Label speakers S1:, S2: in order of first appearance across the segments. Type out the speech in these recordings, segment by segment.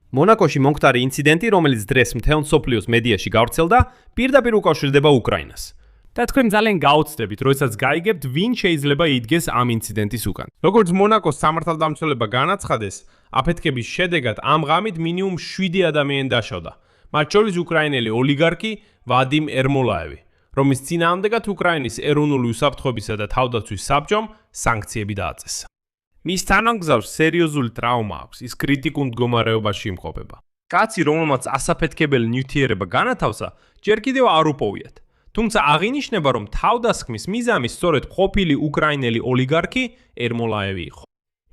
S1: მონაკოში მომხდარი ინციდენტი, რომელიც დღეს მთელ მსოფლიოს მედიაში გავრცელდა, პირდაპირ უკავშირდება უკრაინას. და თქვენ ძალიან გაოცდებით, როდესაც გაიგებთ, ვინ შეიძლება იდგეს ამ ინციდენტის უკან.
S2: როგორც მონაკოს სამართალდამცველება განაცხადეს, აფეთქების შედეგად ამ ღამით მინიმუმ 7 ადამიანი დაშავდა, მათ შორის უკრაინელი ოლიგარქი ვადიმ ერმოლაევი, რომლის წინააღმდეგად უკრაინის ეროვნული უსაფრთხოებისა და თავდაცვის საბჭომ სანქციები დააწესა. მის თანამგზავრს სერიოზული ტრავმა აქვს, ის კრიტიკულ მდგომარეობაში იმყოფება. კაცი, რომელმაც ასაფეთქებელი ნივთიერება განათავსა, ჯერ კიდევ არ უპოვიათ. თუმცა აღინიშნება, რომ თავდასხმის მიზანი სწორედ ყოფილი უკრაინელი ოლიგარქი ერმოლაევი იყო.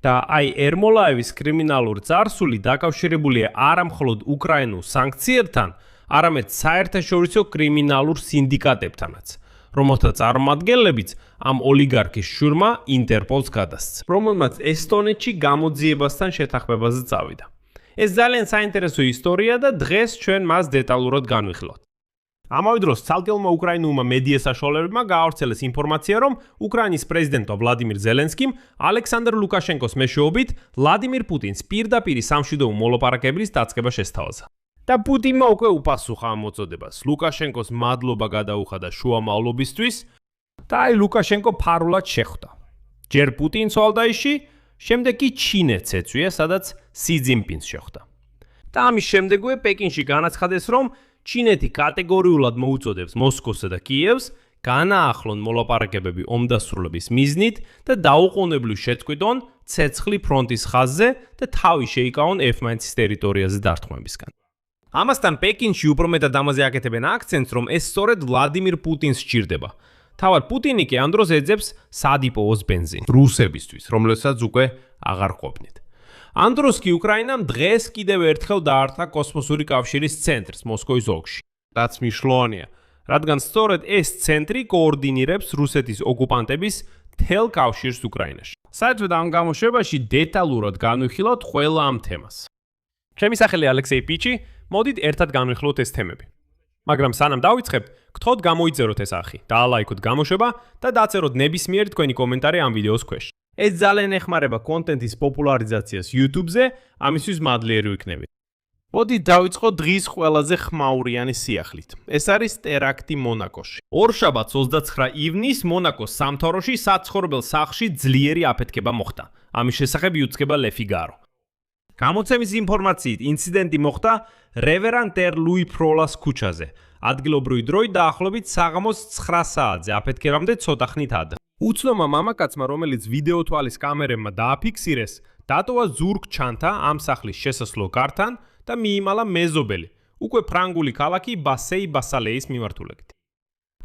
S2: და აი ერმოლაევის კრიმინალური წარსული დაკავშირებულია არა მხოლოდ უკრაინულ სანქციებთან, არამედ საერთაშორისო კრიმინალურ სინდიკატებთანაც, რომელთა წარმომადგენლებიც ამ ოლიგარქის შურმა ინტერპოლს გადასცა, რომელმაც ესტონეთში გამოძიებასთან შეთანხმებაზე წავიდა. ეს ძალიან საინტერესო ისტორია და დღეს ჩვენ მას დეტალურად განვიხილავთ. ამავე დროს ცალკეულმა უკრაინულმა მედია საშუალებებმა გაავრცელეს ინფორმაცია, რომ უკრაინის პრეზიდენტმა ვლადიმირ ზელენსკიმ ალექსანდრ ლუკაშენკოს მეშვეობით ვლადიმირ პუტინს პირდაპირ სამშვიდობო მოლაპარაკებლის დაწყება შესთავაზა. და პუტინმა უკვე უპასუხა ამ მოწოდებას. ლუკაშენკოს მადლობა გადაუხადა შუამავლობისთვის და აი ლუკაშენკო ფარულად შეხვდა. ჯერ პუტინს ვალდაიში, შემდეგ კი ჩინეთს ეწვია, სადაც სი ძინპინს შეხვდა. და ამის შემდეგვე პეკინში განაცხადეს, რომ ჩინეთი კატეგორიულად მოუწოდებს მოსკოვსა და კიევს განაახლონ მოლაპარაკებები ომდასრულების მიზნით და დაუყოვნებლივ შეწყვიტონ ცეცხლი ფრონტის ხაზზე და თავი შეიკავონ ერთმანეთის ტერიტორიაზე დართმევისგან. ამასთან პეკინში უფრო მეტად ამაზე აკეთებენ აქცენტს, რომ ეს სწორედ ვლადიმირ პუტინს სჭირდება. თავად პუტინი კი ამ დროს ეძებს სად იპოვოს ბენზინი რუსებისთვის, რომელსაც უკვე აღარ ყოფნით. ამ დროს კი უკრაინამ დღეს კიდევ ერთხელ დაართა კოსმოსური კავშირის ცენტრს მოსკოვის ოლქში. რაც მნიშვნელოვანია, რადგან სწორედ ეს ცენტრი კოორდინირებს რუსეთის ოკუპანტების მთელ კავშირს უკრაინაში. საერთოდ ამ გამოშვებაში დეტალურად განვიხილავთ ყველა ამ თემას. ჩემი სახელი ალექსეი პიჩი, მოდით ერთად განვიხილოთ ეს თემები. მაგრამ სანამ დავიწყებთ, გთხოვთ გამოიწეროთ ეს არხი, დაალაიქოთ გამოშვება და დაწეროთ ნებისმიერი თქვენი კომენტარი ამ ვიდეოს ქვეშ. ეს ძალიან ეხმარება კონტენტის პოპულარიზაციას YouTube-ზე, ამისთვის მადლიერი ვიქნებით. მოდით დავიწყოთ დღის ყველაზე ხმაურიანი სიახლით. ეს არის ტერაქტი მონაკოში. ორშაბათს 29 ივნისს მონაკოს სამთავროში საცხოვრებელ სახლში ძლიერი აფეთქება მოხდა. ამის შესახებ იუძგება Le Figaro. გამოცემის ინფორმაციით, ინციდენტი მოხდა რევერანტერ ლუი ფროლას ქუჩაზე. ადგილობრივი დროით დაახლოებით საღამოს 9 საათზე, აფეთქებამდე ცოტა ხნით ადრე. უცნომა მამაკაცმა, რომელიც ვიდეო თვალის კამერებმა დააფიქსირეს, დატოვა ზურგ-ჩანთა ამ სახლის შესასვლელ გართან და მიიმალა მეზობელი, უკვე ფრანგული ქალაქი ბასეი-ბასალეის მიმართულებით.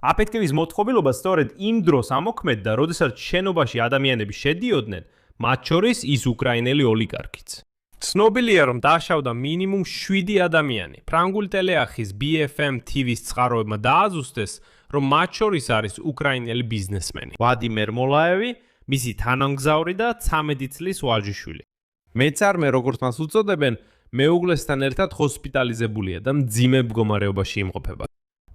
S2: აფეთქების მოწყობილობა სწორედ იმ დროს ამოქმედდა, როდესაც შენობაში ადამიანები შედიოდნენ, მათ შორის ის უკრაინელი ოლიგარქიც. ცნობილია, რომ დაშავდა მინიმუმ 7 ადამიანი. ფრანგული ტელეარხის BFM TV-ს წყაროებმა დააზუსტეს, რომ მათ შორის არის უკრაინელი ბიზნესმენი ვადიმ ერმოლაევი, მისი თანამგზავრი და 13 წლის ვაჟიშვილი. მეწარმე, როგორც მას უწოდებენ, მეუღლესთან ერთად ჰოსპიტალიზებულია და მძიმე მდგომარეობაში იმყოფება.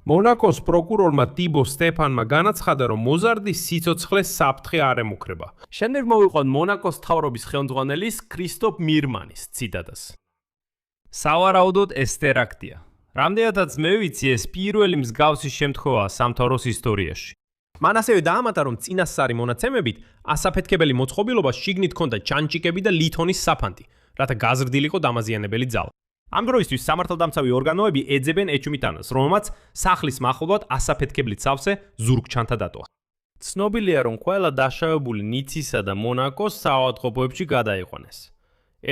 S2: მონაკოს პროკურორმა ტიბო სტეფანმა განაცხადა, რომ მოზარდის სიცოცხლეს საფრთხე არ ემუქრება. შემდეგ მოვიყვანთ მონაკოს მთავრობის ხელმძღვანელის კრისტოფ მირმანის ციტატას. სავარაუდოდ ეს ტერაქტია. რამდენადაც მე ვიცი, ეს პირველი მსგავსი შემთხვევაა სამთავროს ისტორიაში. მან ასევე დაამატა, რომ წინასწარი მონაცემებით ასაფეთქებელი მოწყობილობა შიგნით ჰქონდა ჩანჩიკები და ლითონის საფანტი, რათა გაზრდილიყო დამაზიანებელი ძალა. ამ დროისთვის სამართალდამცავი ორგანოები ეძებენ ეჩმიტანას, რომელმაც სახლის მახლობლად ასაფეთქებლით სავსე ზურგ-ჩანთა დატოვა. ცნობილია, რომ ყველა დაშავებული ნიცისა და მონაკოს საავადმყოფოებში გადაიყვანეს.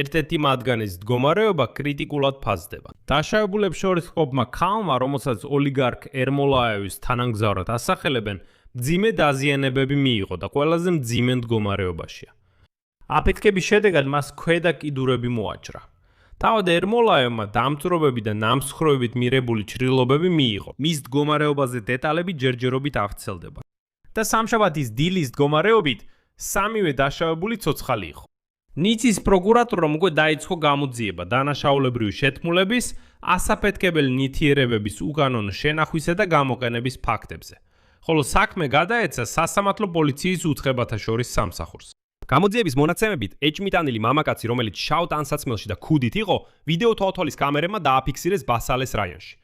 S2: ერთ-ერთი მათგანის მდგომარეობა კრიტიკულად ფასდება. დაშავებულებს შორის ყოფმა ქალმა, რომელსაც ოლიგარქ ერმოლაევის თანამგზავრად ასახელებენ, მძიმე დაზიანებები მიიღო და ყველაზე მძიმე მდგომარეობაშია. აფეთქების შედეგად მას ქვედა კიდურები მოაჭრა. თავად ერმოლაევმა დამწვრობები და ნამსხვრევებით მიღებული ჩრდილობები მიიღო. მის მდგომარეობაზე დეტალები ჯერჯერობით აღრცელდება. და სამშაბათის დილის მდგომარეობით სამივე დაშავებული ცოცხალი იყო. ნიცის პროკურატურამ უკვე დაიწყო გამოძიება დანაშაულებრივი შეთქმულების, ასაფეთქებელი ნივთიერებების უკანონო შენახვისა და გამოყენების ფაქტებზე. ხოლო საქმე გადაეცა სასამართლო პოლიციის უწყებათა შორის სამსახურს.
S1: გამოძიების მონაცემებით, ეჭმიტანილი მამაკაცი, რომელიც შავ ტანსაცმელში და ქუდით იყო, ვიდეო თოთოლის კამერებმა დააფიქსირეს ბასალეს რაიონში.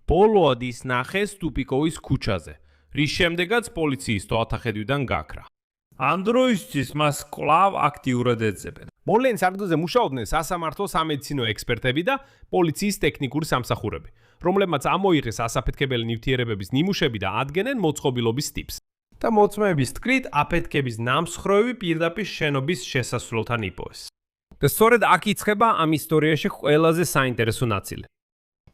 S1: ბოლოდ ის ნახეს ტუპიკოვის ქუჩაზე, რის შემდეგაც პოლიციის თვალთახედვიდან გაქრა. ამ დროისთვის მას კვლავ აქტიურად ეძებენ. მოვლენის ადგილზე მუშაობდნენ სასამართლო სამედიცინო ექსპერტები და პოლიციის ტექნიკური სამსახურები, რომლებმაც ამოიღეს ასაფეთქებელი ნივთიერებების ნიმუშები და ადგენენ მოწყობილობის ტიპს. და მოწმეების თქმით, აფეთქების ნამსხვრევი პირდაპირ შენობის შესასვლელთან იპოვეს. და სწორედ აქ იწყება ამ ისტორიაში ყველაზე საინტერესო ნაწილი.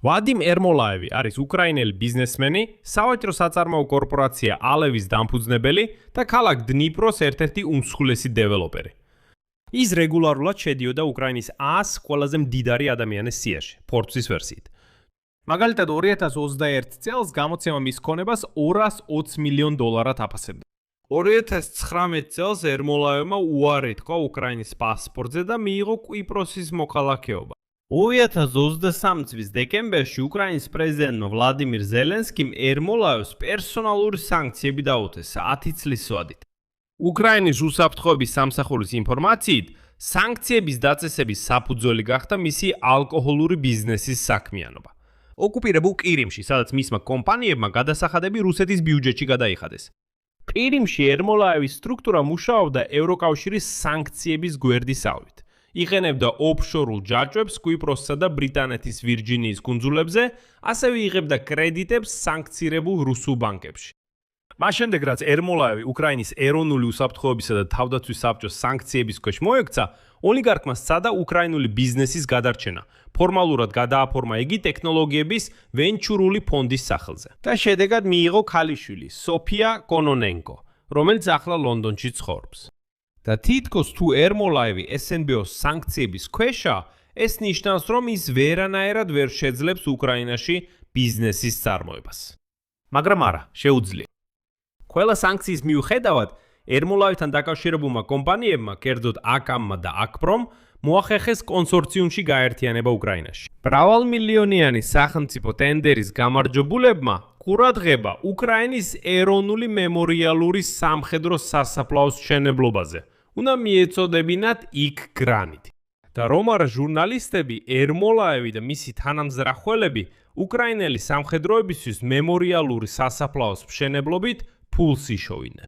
S1: ვადიმ ერმოლაევი არის უკრაინელი ბიზნესმენი, სავაჭრო საწარმოო კორპორაცია ალევის დამფუძნებელი და ქალაქ დნიპროს ერთ-ერთი უმსხვილესი დეველოპერი. ის რეგულარულად შედიოდა უკრაინის 100 ყველაზე მდიდარი ადამიანის სიაში, Forbes-ის ვერსიით. მაგალითად 2021 წელს გამოცემა მის ქონებას $220 მილიონ აფასებდა. 2019 წელს ერმოლაევმა უარი თქვა უკრაინის პასპორტზე და მიიღო კვიპროსის მოქალაქეობა. 2023 წლის დეკემბერში უკრაინის პრეზიდენტმა ვლადიმირ ზელენსკიმ ერმოლაევს პერსონალური სანქციები დაუთეს 10 წლის ვადით. უკრაინის უსაფრთხოების სამსახურის ინფორმაციით, სანქციების დაწესების საფუძველი გახდა მისი ალკოჰოლური ბიზნესის საქმიანობა. ოკუპირებულ ყირიმში, სადაც მისმა კომპანიებმა გადასახადები რუსეთის ბიუჯეტში გადაიხადეს. ყირიმში ერმოლაევის სტრუქტურა მუშაობდა ევროკავშირის სანქციების გვერდის ალვით. იყენებდა ოფშორულ ჯაჭვებს კვიპროსსა და ბრიტანეთის ვირჯინიის კუნძულებზე, ასევე იღებდა კრედიტებს სანქცირებულ რუსულ ბანკებში. მას შემდეგ, რაც ერმოლაევი უკრაინის ეროვნული უსაფრთხოებისა და თავდაცვის საბჭოს სანქციების ქვეშ მოექცა, ოლიგარქმა სცადა უკრაინული ბიზნესის გადარჩენა. ფორმალურად გადააფორმა იგი ტექნოლოგიების ვენჩურული ფონდის სახელზე. და შედეგად მიიღო ქალიშვილი, სოფია კონონენკო, რომელიც ახლა ლონდონში ცხოვრობს. და თითქოს თუ ერმოლაევი SNBO-ს სანქციების ქვეშა, ეს ნიშნავს, რომ ის ვერანაირად ვერ შეძლებს უკრაინაში ბიზნესის წარმოებას. მაგრამ არა, შეუძლია. ყველა სანქციის მიუხედავად, ერმოლაევთან დაკავშირებულმა კომპანიებმა, კერძოდ აკამმა და აკპრომ, მოახერხეს კონსორციუმში გაერთიანება უკრაინაში. მრავალმილიონიანი სახელმწიფო ტენდერის გამარჯვებულებმა ყურადღება უკრაინის ეროვნული მემორიალური სამხედრო სასაფლაოს მშენებლობაზე უნდა მიეწოდებინათ იქ გრანიტი. და რომ არა ჟურნალისტები, ერმოლაევი და მისი თანამზრახველები უკრაინელი სამხედროებისთვის მემორიალური სასაფლაოს მშენებლობით ფულს იშოვიდნენ.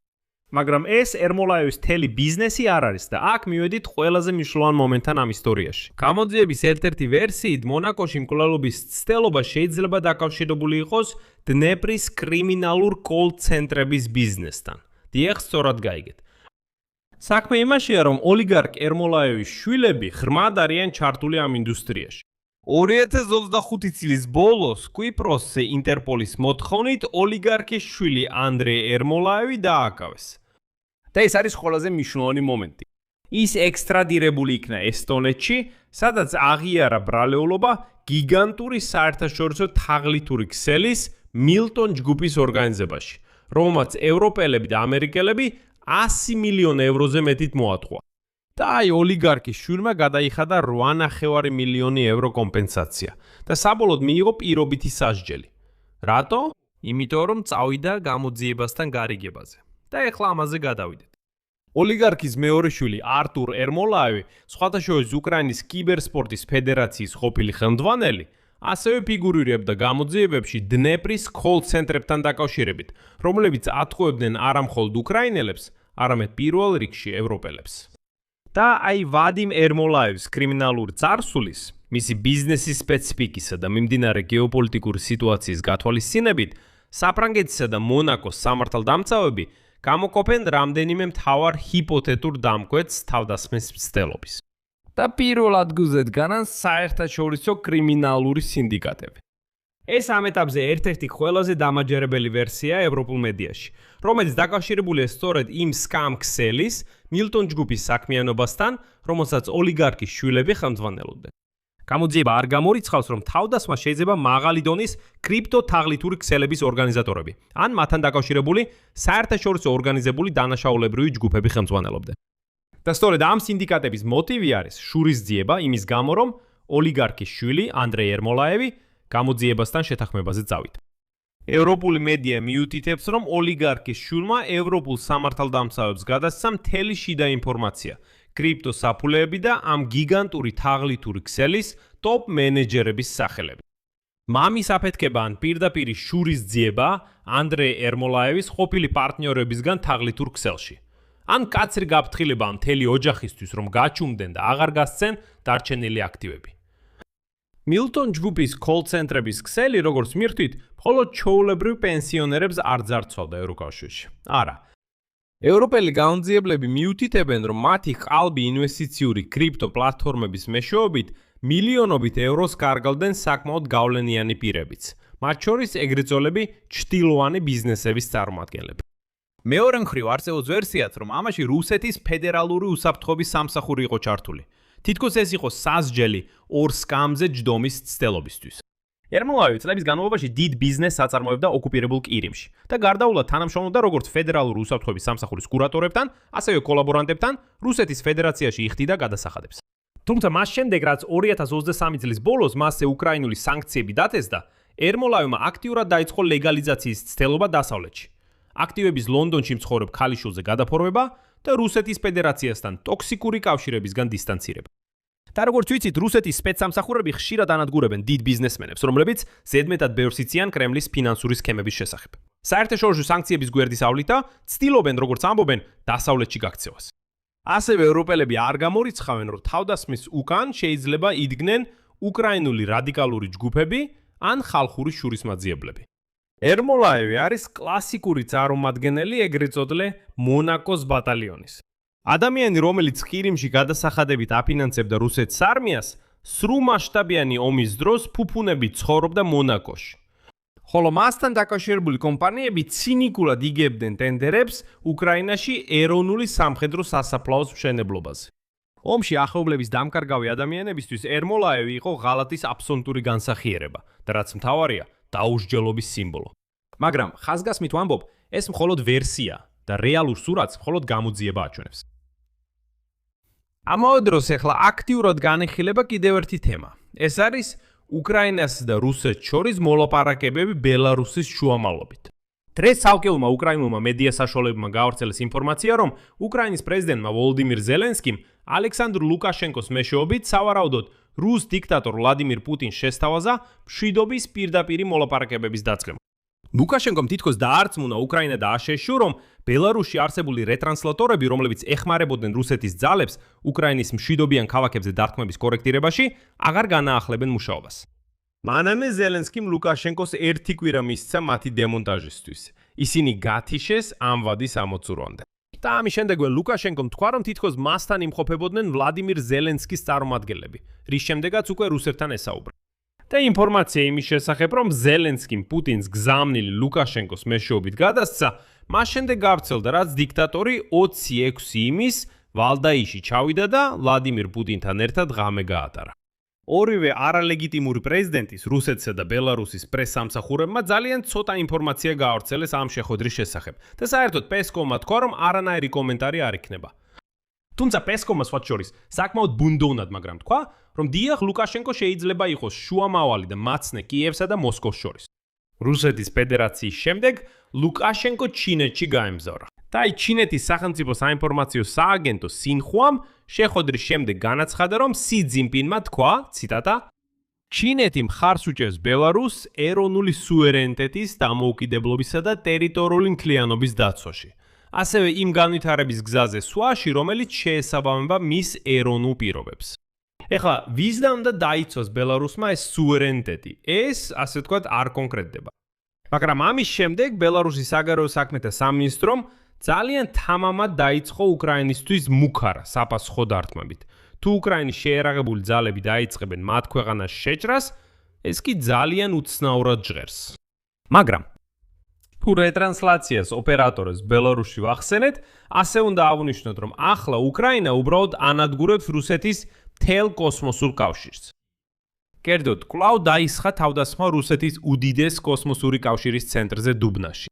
S1: მაგრამ ეს ერმოლაევის თელი ბიზნესი არ არის და აქ მივედით ყველაზე მნიშვნელოვან მომენტთან ამ ისტორიაში. გამოძიების ერთ-ერთი ვერსიით მონაკოში მკვლელობის ცდელობა შეიძლება დაკავშირებული იყოს დნეპრის კრიმინალურ კოლ-ცენტრების ბიზნესთან. დიახ, სწორად გაიგეთ. საქმე იმაშია, რომ ოლიგარქ ერმოლაევის შვილები ღრმად არიან ჩართული ამ ინდუსტრიაში. 2025 წლის ბოლოს კვიპროსზე ინტერპოლის მოთხოვნით ოლიგარქის შვილი ანდრეი ერმოლაევი დააკავეს. და ეს არის ყველაზე მნიშვნელოვანი მომენტი. ის ექსტრადირებული იქნა ესტონეთში, სადაც აღიარა ბრალეულობა გიგანტური საერთაშორისო თაღლითური ქსელის მილტონ ჯგუფის ორგანიზებაში, რომელმაც ევროპელები და ამერიკელები 100 მილიონ ევროზე მეტით მოატყვა. და აი ოლიგარქის შვილმა გადაიხადა 8,5 მილიონი ევრო კომპენსაცია და საბოლოოდ მიიღო პირობითი სასჯელი. რატო? იმიტომ რომ წავიდა გამოძიებასთან გარიგებაზე. და ეხლა ამაზე გადავიდეთ. ოლიგარქის მეორე შვილი არტურ ერმოლაევი, სხვათა შორის უკრაინის კიბერსპორტის ფედერაციის ყოფილი ხელმძღვანელი, ასევე ფიგურირებდა გამოძიებებში დნეპრის კოლ-ცენტრებთან დაკავშირებით, რომლებიც ატყუებდნენ არა მხოლოდ უკრაინელებს, არამედ პირველ რიგში ევროპელებს. და აი ვადიმ ერმოლაევის კრიმინალური წარსულის, მისი ბიზნესის სპეციფიკისა და მიმდინარე გეოპოლიტიკური სიტუაციის გათვალისწინებით, საფრანგეთისა და მონაკოს სამართალდამცავები გამოყოფენ რამდენიმე მთავარ ჰიპოთეტურ დამკვეთს თავდასხმის მცდელობის. და პირველ ადგილზე დგანან საერთაშორისო კრიმინალური სინდიკატები. ეს ამ ეტაპზე ერთ-ერთი ყველაზე დამაჯერებელი ვერსია ევროპულ მედიაში, რომელიც დაკავშირებულია სწორედ იმ სკამ ქსელის მილტონ ჯგუფის საქმიანობასთან, რომელსაც ოლიგარქის შვილები ხელმძღვანელობდნენ. გამოძიება არ გამორიცხავს, რომ თავდასხმა შეიძლება მაღალი დონის კრიპტო-თაღლითური ქსელების ორგანიზატორები, ან მათთან დაკავშირებული საერთაშორისო ორგანიზებული დანაშაულებრივი ჯგუფები ხელმძღვანელობდნენ. და სწორედ ამ სინდიკატების მოტივი არის შურისძიება იმის გამო, რომ ოლიგარქის შვილი ანდრეი ერმოლაევი გამოძიებასთან შეთანხმებაზე წავიდა.
S2: ევროპული მედია მიუთითებს, რომ ოლიგარქის შვილმა ევროპულ სამართალდამცავებს გადასცა მთელი შიდა ინფორმაცია, კრიპტო საფულეები და ამ გიგანტური თაღლითური ქსელის ტოპ მენეჯერების სახელები. მამის აფეთქება ან პირდაპირ შურის ძიება ანდრე ერმოლაევის ყოფილი პარტნიორებისგან თაღლითურ ქსელში. ან კაცრი გაფრთხილება მთელი ოჯახისთვის, რომ გაჩუმდნენ და აღარ გასცენ დარჩენილი აქტივები. მილტონ ჯგუფის კოლ-ცენტრების ქსელი, როგორც მირთვით, მხოლოდ ჩვეულებრივ პენსიონერებს არ ძარცვავდა ევროკავშირში. არა. ევროპელი გაუნძიებლები მიუთითებენ, რომ მათი ყალბი ინვესტიციური კრიპტო პლატფორმების მეშვეობით მილიონობით ევროს კარგავდნენ საკმაოდ გავლენიანი პირებიც, მათ შორის ეგრეთ წოდებული ჩრდილოვანი ბიზნესების წარმომადგენლები.
S3: მეორე მხრივ არსებობს ვერსიაც, რომ ამაში რუსეთის ფედერალური უსაფრთხოების სამსახური იყო ჩართული. თითქოს ეს იყო სასჯელი ორ სკამზე ჯდომის ცდელობისთვის. ერმოლაევი წლების განმავლობაში დიდ ბიზნესს აწარმოებდა ოკუპირებულ კირიმში და გარდაულად თანამშრომლობდა როგორც ფედერალური უსაფრთხოების სამსახურის კურატორებთან, ასევე კოლაბორანტებთან რუსეთის ფედერაციაში იხდიდა გადასახადებს. თუმცა მას შემდეგ, რაც 2023 წლის ბოლოს მასზე უკრაინული სანქციები დათესდა, ერმოლაევმა აქტიურად დაიწყო ლეგალიზაციის ცდელობა დასავლეთში. აქტივების ლონდონში მცხოვრებ ქალიშვილზე გადაფორმება და რუსეთის ფედერაციასთან ტოქსიკური კავშირებისგან დისტანცირება. და როგორც ვიცით, რუსეთის სპეცსამსახურები ხშირად ანადგურებენ დიდ ბიზნესმენებს, რომლებიც ზედმეტად ბევრს იციან კრემლის ფინანსური სქემების შესახებ. საერთაშორისო სანქციების გვერდის ავლით ცდილობენ, როგორც ამბობენ, დასავლეთში გაქცევას. ასევე ევროპელები არ გამორიცხავენ, რომ თავდასხმის უკან შეიძლება იდგნენ უკრაინული რადიკალური ჯგუფები ან ხალხური შურისმაძიებლები. ერმოლაევი არის კლასიკური წარმომადგენელი ეგრეთ წოდებული მონაკოს ბატალიონის. ადამიანი, რომელიც ყირიმში გადასახადებით აფინანსებდა რუსეთის არმიას, სრულმასშტაბიანი ომის დროს ფუფუნებით ცხოვრობდა მონაკოში. ხოლო მასთან დაკავშირებული კომპანიები ცინიკულად იგებდნენ ტენდერებს უკრაინაში ეროვნული სამხედრო სასაფლაოს მშენებლობაზე. ომში ახეობლების დამკარგავი ადამიანებისთვის ერმოლაევი იყო ღალატის აბსოლუტური განსახიერება და რაც მთავარია, დაუსჯელობის სიმბოლო. მაგრამ ხაზგასმით ვამბობ, ეს მხოლოდ ვერსია და რეალურ სურათს მხოლოდ გამოძიება აჩვენებს. ამავე დროს ახლა აქტიურად განეხილება კიდევ ერთი თემა. ეს არის უკრაინას და რუსეთს შორის მოლაპარაკებები ბელარუსის შუამავლობით. დღეს ცალკეულმა უკრაინულმა მედია საშუალებებმა გაავრცელეს ინფორმაცია, რომ უკრაინის პრეზიდენტმა ვოლოდიმირ ზელენსკიმ ალექსანდრ ლუკაშენკოს მეშვეობით სავარაუდოდ რუს დიქტატორ ვლადიმირ პუტინს შესთავაზა მშვიდობის პირდაპირი მოლაპარაკებების დაწყება. ლუკაშენკომ თითქოს დაარწმუნა უკრაინა და აშშ, რომ ბელარუსში არსებული რეტრანსლატორები, რომლებიც ეხმარებოდნენ რუსეთის ძალებს უკრაინის მშვიდობიან ქალაქებზე დარტყმების კორექტირებაში, აღარ განაახლებენ მუშაობას. მანამდე ზელენსკიმ ლუკაშენკოს ერთი კვირა მისცა მათი დემონტაჟისთვის. ისინი გათიშეს ამ ვადის ამოწურვამდე. და ამის შემდეგვე ლუკაშენკომ თქვა, რომ თითქოს მასთან იმყოფებოდნენ ვლადიმირ ზელენსკის წარმომადგენლები, რის შემდეგაც უკვე რუსეთთან ესაუბრა. და ინფორმაცია იმის შესახებ, რომ ზელენსკიმ პუტინს გზავნილი ლუკაშენკოს მეშვეობით გადასცა, მას შემდეგ გავრცელდა, რაც დიქტატორი 26 იმის ვალდაიში ჩავიდა და ვლადიმირ პუტინთან ერთად ღამე გაატარა. ორივე არალეგიტიმური პრეზიდენტის, რუსეთსა და ბელარუსის პრესსამსახურებმა ძალიან ცოტა ინფორმაცია გაავრცელეს ამ შეხვედრის შესახებ და საერთოდ პესკოვმა თქვა, რომ არანაირი კომენტარი არ იქნება. თუმცა პესკოვმა სხვათა შორის საკმაოდ ბუნდოვნად, მაგრამ თქვა, რომ დიახ, ლუკაშენკო შეიძლება იყოს შუამავალი და მაცნე კიევსა და მოსკოვს შორის. რუსეთის ფედერაციის შემდეგ ლუკაშენკო ჩინეთში გაემგზავრა. და აი ჩინეთის სახელმწიფო საინფორმაციო სააგენტო სინხუამ შეხვედრის შემდეგ განაცხადა, რომ სი ძინპინმა თქვა, ციტატა, ჩინეთი მხარს უჭერს ბელარუსს ეროვნული სუვერენიტეტის, დამოუკიდებლობისა და ტერიტორიული მთლიანობის დაცვაში. ასევე იმ განვითარების გზაზე სვაში, რომელიც შეესაბამება მის ეროვნულ პირობებს. ეხლა ვისდამ და დაიცვას ბელარუსმა ეს სუვერენიტეტი? ეს, ასე ვთქვათ, არ კონკრეტდება. მაგრამ ამის შემდეგ ბელარუსის საგარეო საქმეთა სამინისტრომ ძალიან თამამად დაიწყო უკრაინისთვის მუქარა საფასხო დარტყმებით. თუ უკრაინის შეერაღებული ძალები დაიწყებენ მათ ქვეყანას შეჭრას, ეს კი ძალიან უცნაურად ჟღერს. მაგრამ თუ რეტრანსლაციას ოპერატორებს ბელარუსში ვახსენეთ, ასე უნდა აღვნიშნოთ, რომ ახლა უკრაინა უბრალოდ ანადგურებს რუსეთის მთელ კოსმოსურ კავშირს. კერძოდ, კვლავ დაისხა თავდასხმა რუსეთის უდიდეს კოსმოსური კავშირის ცენტრზე დუბნაში.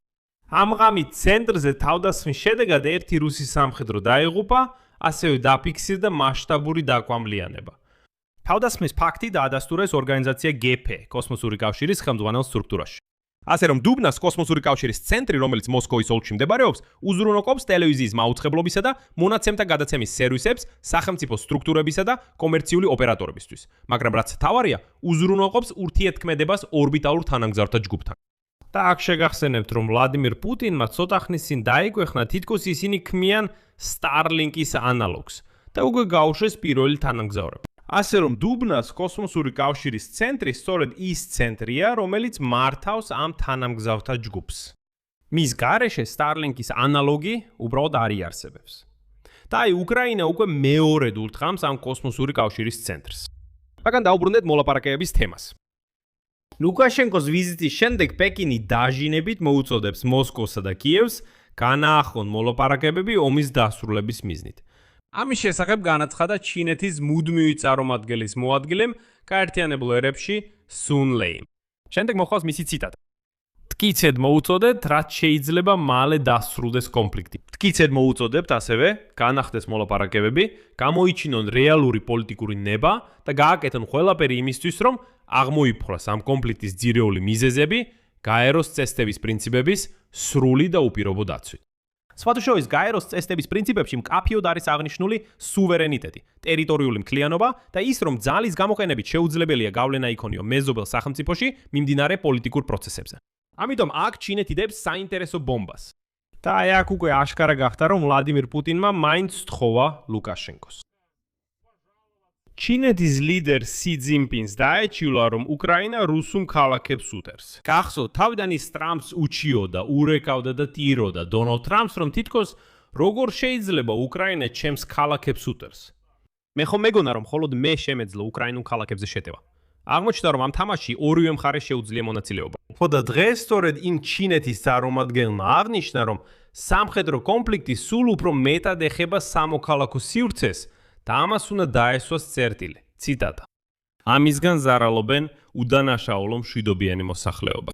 S3: ამ ღამით ცენტრზე თავდასხმის შედეგად ერთი რუსი სამხედრო დაიღუპა, ასევე დაფიქსირდა მასშტაბური დაკვამლიანება. თავდასხმის ფაქტი დაადასტურეს ორგანიზაცია GP, კოსმოსური კავშირის ხელმძღვანელ სტრუქტურაში.
S1: ასე რომ დუბნას კოსმოსური კავშირის ცენტრი, რომელიც მოსკოვის ოლქში მდებარეობს, უზრუნველყოფს ტელევიზიის მაუწყებლობისა და მონაცემთა გადაცემის სერვისებს სახელმწიფო სტრუქტურებისა და კომერციული ოპერატორებისთვის. მაგრამ რაც თავარია, უზრუნველყოფს ურთიერთქმედებას ორბიტალურ თანამგზავრთა ჯგუფთან. და აქ შეგახსენებთ, რომ ვლადიმირ პუტინმა ცოტა ხნის წინ დაიქვეხნა, თითქოს ისინი ქმნიან Starlink-ის ანალოგს და უკვე გაუშვეს პირველი თანამგზავრები. ასე რომ დუბნას კოსმოსური კავშირის ცენტრი სწორედ ის ცენტრია, რომელიც მართავს ამ თანამგზავრთა ჯგუფს. მის გარეშე Starlink-ის ანალოგი უბრალოდ არ იარსებებს. და აი უკრაინა უკვე მეორედ ურთყამს ამ კოსმოსური კავშირის ცენტრს. მაგან დაუბრუნდეთ მოლაპარაკებების თემას. ლუკაშენკოს ვიზიტის შემდეგ პეკინი დაჟინებით მოუწოდებს მოსკოვსა და კიევს განაახლონ მოლაპარაკებები ომის დასრულების მიზნით. ამის შესახებ განაცხადა ჩინეთის მუდმივი წარმომადგენლის მოადგილემ გაერთიანებულ ერებში სუნ ლეიმ. შემდეგ მოხავს მისი ციტატა. მტკიცედ მოუწოდეთ, რაც შეიძლება მალე დასრულდეს კონფლიქტი. მტკიცედ მოუწოდებთ ასევე განახდეს მოლაპარაკებები, გამოიჩინონ რეალური პოლიტიკური ნება და გააკეთონ ყველაფერი იმისთვის, რომ აღმოიფხვრას ამ კონფლიქტის ძირეული მიზეზები, გაეროს წესდების პრინციპების სრული და უპირობო დაცვით. სხვადასხვა გაეროს წესდების პრინციპებში მკაფიოდ არის აღნიშნული სუვერენიტეტი, ტერიტორიული მთლიანობა და ის, რომ ძალის გამოყენებით შეუძლებელია გავლენა იქონიო მეზობელ სახელმწიფოში მიმდინარე პოლიტიკურ პროცესებზე. ამიტომ აქ ჩინეთი დებს საინტერესო ბომბას. და აი აქ უკვე აშკარა გახდა, რომ ვლადიმირ პუტინმა მაინც სთხოვა ლუკაშენკოს. ჩინეთის ლიდერ სი ძინპინს დაეჩილა, რომ უკრაინა რუსულ ქალაქებს უტევს. გახსოვთ, თავიდან ის ტრამპს უჩიოდა, ურეკავდა და ტიროდა დონალდ ტრამპს, რომ თითქოს როგორ შეიძლება უკრაინა ჩემს ქალაქებს უტევს. მე ხომ მეგონა, რომ მხოლოდ მე შემეძლო უკრაინულ ქალაქებზე შეტევა. აღმოჩნდა, რომ ამ თამაშში ორივე მხარეს შეუძლია მონაწილეობა. ხო და დღეს სწორედ იმ ჩინეთის წარმომადგენელმა აღნიშნა, რომ სამხედრო კონფლიქტი სულ უფრო მეტად ეხება სამოქალაქო სივრცეს და ამას უნდა დაესვას წერტილი. ციტატა. ამისგან ზარალობენ უდანაშაულო მშვიდობიანი მოსახლეობა.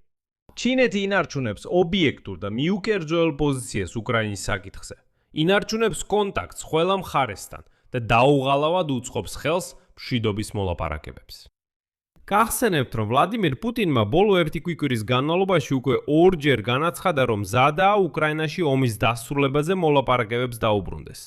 S1: ჩინეთი ინარჩუნებს ობიექტურ და მიუკერძოელ პოზიციას უკრაინის საკითხზე. ინარჩუნებს კონტაქტს ყველა მხარესთან და დაუღალავად უწყობს ხელს მშვიდობის მოლაპარაკებებს. გახსენებთ, რომ ვლადიმირ პუტინმა ბოლო ერთი კვირის განმავლობაში უკვე ორჯერ განაცხადა, რომ მზადაა უკრაინაში ომის დასრულებაზე მოლაპარაკებებს დაუბრუნდეს.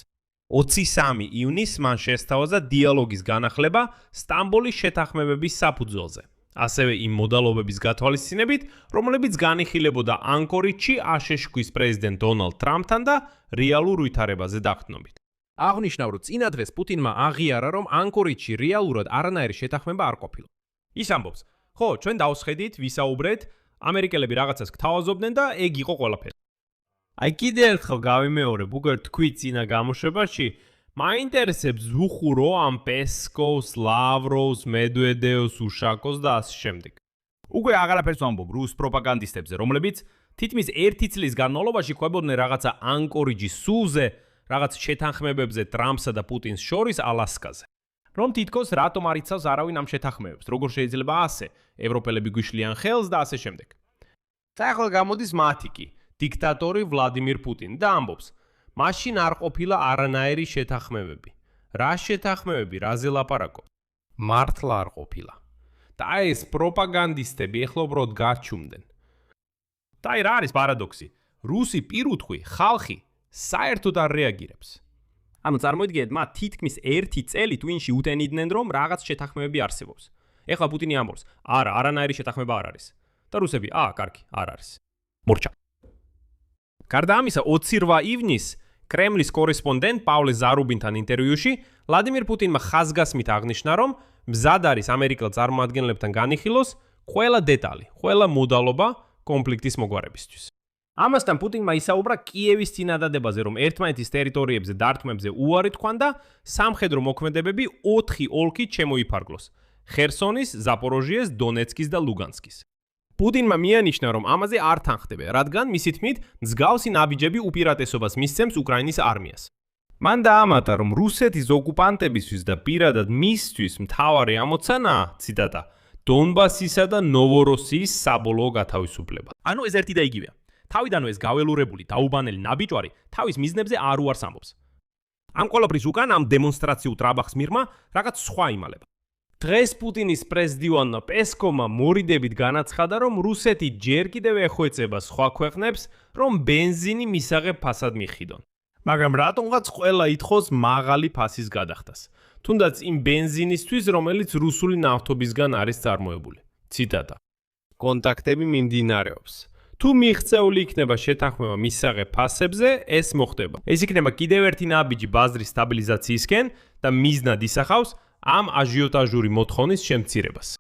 S1: 23 ივნისს მან შესთავაზა დიალოგის განახლება სტამბოლის შეთანხმებების საფუძველზე. ასევე იმ მოდალობების გათვალისწინებით, რომლებიც განიხილებოდა ანკორიჩში აშშ-ის პრეზიდენტ დონალდ ტრამპთან და რეალურ ვითარებაზე დაყრდნობით. აღნიშნა, რომ წინა დღეს პუტინმა აღიარა, რომ ანკორიჩში რეალურად არანაირი შეთანხმება არ ყოფილა. ის ამბობს, ხო, ჩვენ დავსხედით, ვისაუბრეთ, ამერიკელები რაღაცას გთავაზობდნენ და ეგ იყო ყველაფერი. აი კიდე ერთხელ გავიმეორებ, უკვე თქვი წინა გამოშვებაში, მაინტერესებს ზუხურო ამ პესკოვს, ლავროვს, მედვედევს, უშაკოს და ასე შემდეგ.
S3: უკვე აღარაფერს ვამბობ რუს პროპაგანდისტებზე, რომლებიც თითქმის 1 წლის განმავლობაში ყვებოდნენ რაღაცა ანკორიჯის სულზე, რაღაც შეთანხმებებზე ტრამპსა და პუტინს შორის ალასკაზე. რომ თითქოს რატომ არ იცავს არავინ ამ შეთანხმებებს, როგორ შეიძლება ასე, ევროპელები გვიშლიან ხელს და ასე შემდეგ. და ახლა გამოდის მათიკი, დიქტატორი ვლადიმირ პუტინი და ამბობს, მაშინ არ ყოფილა არანაირი შეთანხმებები. რა შეთანხმებები, რაზე ლაპარაკობ? მართლა არ ყოფილა. და ეს პროპაგანდისტები ეხლა უბრალოდ გარჩუმდნენ. და აი რა არის პარადოქსი? რუსი პირუთხვი, ხალხი საერთოდ არ რეაგირებს. ანუ წარმოიდგინეთ, მათ თითქმის 1 წელი ტვინში უტენიდნენ, რომ რაღაც შეთანხმებები არსებობს. ეხლა პუტინი ამბობს, არა, არანაირი შეთანხმება არ არის. და რუსები, კარგი, არ არის. მორჩა. გარდა ამისა, 28 ივნისს კრემლის კორესპონდენტ პავლე ზარუბინთან ინტერვიუში ვლადიმირ პუტინმა ხაზგასმით აღნიშნა, რომ მზად არის ამერიკელ წარმომადგენლებთან განიხილოს ყველა დეტალი, ყველა მოდალობა კონფლიქტის მოგვარებისთვის. ამასთან პუტინმა ისაუბრა კიევის წინადადებაზე, რომ ერთმანეთის ტერიტორიებზე დარტყმებზე უარი თქვან და სამხედრო მოქმედებები 4 ოლქით შემოიფარგლოს: ხერსონის, ზაპოროჟიეს, დონეცკის და ლუგანსკის. პუტინმა მიანიშნა, რომ ამაზე არ თანხდება, რადგან მისი თქმით, მსგავსი ნაბიჯები უპირატესობას მისცემს უკრაინის არმიას. მან დაამატა, რომ რუსეთის ოკუპანტებისთვის და პირადად მისთვის მთავარი ამოცანაა, ციტატა, დონბასისა და ნოვოროსიის საბოლოო გათავისუფლება. ანუ ეს ერთი და იგივეა. თავიდანვე ეს გაველურებული დაუბანელი ნაბიჯვარი თავის მიზნებზე არ უარს ამბობს. ამ ყველაფრის უკან ამ დემონსტრაციულ ტრაბახს მიღმა რაღაც სხვა იმალება. დღეს პუტინის პრეზიდენტ პესკოვმა მორიდებით განაცხადა, რომ რუსეთი ჯერ კიდევ ეხვეწება სხვა ქვეყნებს, რომ ბენზინი მისაღებ ფასად მიხიდონ. მაგრამ რატომღაც ყველა ითხოვს მაღალი ფასის გადახდას, თუნდაც იმ ბენზინისთვის, რომელიც რუსული ნავთობისგან არის წარმოებული. ციტატა. კონტაქტები მიმდინარეობს. თუ მიღწეული იქნება შეთანხმება მისაღებ ფასებზე, ეს მოხდება. ეს იქნება კიდევ ერთი ნაბიჯი ბაზრის სტაბილიზაციისკენ და მიზნად ისახავს ამ აჟიოტაჟური მოთხოვნის შემცირებას.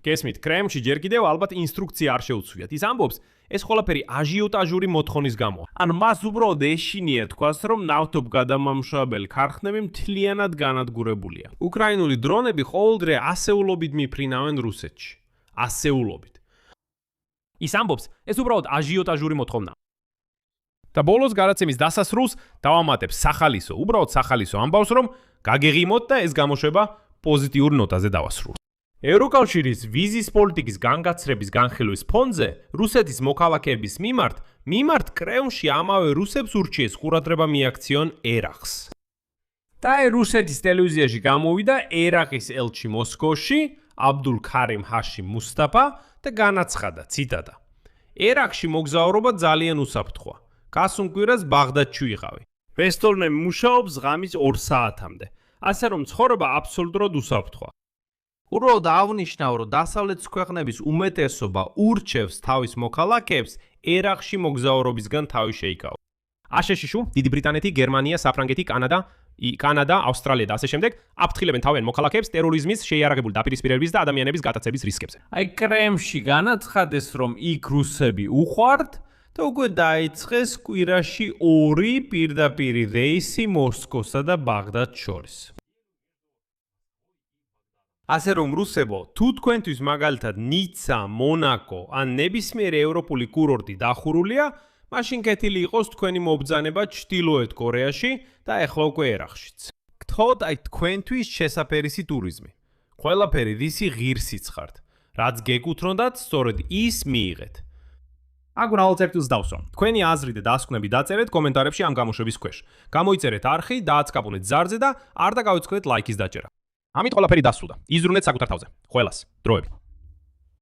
S3: გესმით, კრემლში ჯერ კიდევ ალბათ ინსტრუქცია არ შეუცვლიათ. ის ამბობს, ეს ყველაფერი აჟიოტაჟური მოთხოვნის გამო. ან მას უბრალოდ ეშინია თქვას, რომ ნავთობგადამამუშავებელი ქარხნები მთლიანად განადგურებულია. უკრაინული დრონები ყოველდღე ასეულობით მიფრინავენ რუსეთში. ასეულობით. ის ამბობს, ეს უბრალოდ აჟიოტაჟური მოთხოვნა. და ბოლოს გადაცემის დასასრულს დავამატებ სახალისო, უბრალოდ სახალისო ამბავს, რომ გაგეღიმოთ და ეს გამოშვება პოზიტიურ ნოტაზე დავასრულოთ. ევროკავშირის ვიზის პოლიტიკის განგაცრების განხილვის ფონზე რუსეთის მოქალაქეების მიმართ კრემლში ამავე რუსებს ურჩიეს ყურადღება მიაქციონ ერაყს. და რუსეთის ტელევიზიაში გამოვიდა ერაყის ელჩი მოსკოვში, აბდულ ქარიმ ჰაში მუსტაფა და განაცხადა, ციტატა. ერაყში მოგზაურობა ძალიან უსაფრთხოა. გასულ კვირას ბაღდადში ვიყავი. ვესტოლმე მუშაობს ღამის 2 საათამდე. ასე რომ ცხოვრება აბსოლუტურად უსაფრთხოა. უბრალოდ აღნიშნავ, რომ დასავლეთის ქვეყნების უმეტესობა ურჩევს თავის მოქალაქეებს ერაყში მოგზაურობისგან თავი შეიკავოს. აშშ-ში დიდი ბრიტანეთი, გერმანია, საფრანგეთი, კანადა, ავსტრალია და ასე შემდეგ აფრთხილებენ თავიანთ მოქალაქეებს ტერორიზმის, შეიარაღებული დაპირისპირების და ადამიანების გატაცების რისკებზე. აი კრემლში განაცხადეს, რომ იქ რუსები უყვართ და უკვე დაიწყეს კვირაში 2 პირდაპირ რეისი მოსკოვსა და ბაღდადს შორის. ასე რომ რუსებო, თუ თქვენთვის მაგალითად ნიცა, მონაკო ან ნებისმიერ ევროპული კურორტი დახურულია, მაშინ კეთილი იყოს თქვენი მობრძანება ჩრდილოეთ კორეაში და ახლა უკვე ერაყშიც. გთხოვთ აი თქვენთვის შესაფერისი ტურიზმი. ყველაფერი რისი ღირსიც ხართ. რაც გეკუთვნოდათ, სწორედ ის მიიღეთ. აგურ ალტერნატივს დავსვამ. თქვენი აზრი და დასკვნები დაწერეთ კომენტარებში ამ გამოშვების ქვეშ. გამოიწერეთ არხი, დააცკაპუნეთ ზარზე და არ დაგავიწყდეთ ლაიქის დაჭერა. ამით ყველაფერი დასრულდა. იზრუნეთ საკუთარ თავზე. ყველას. დროებით.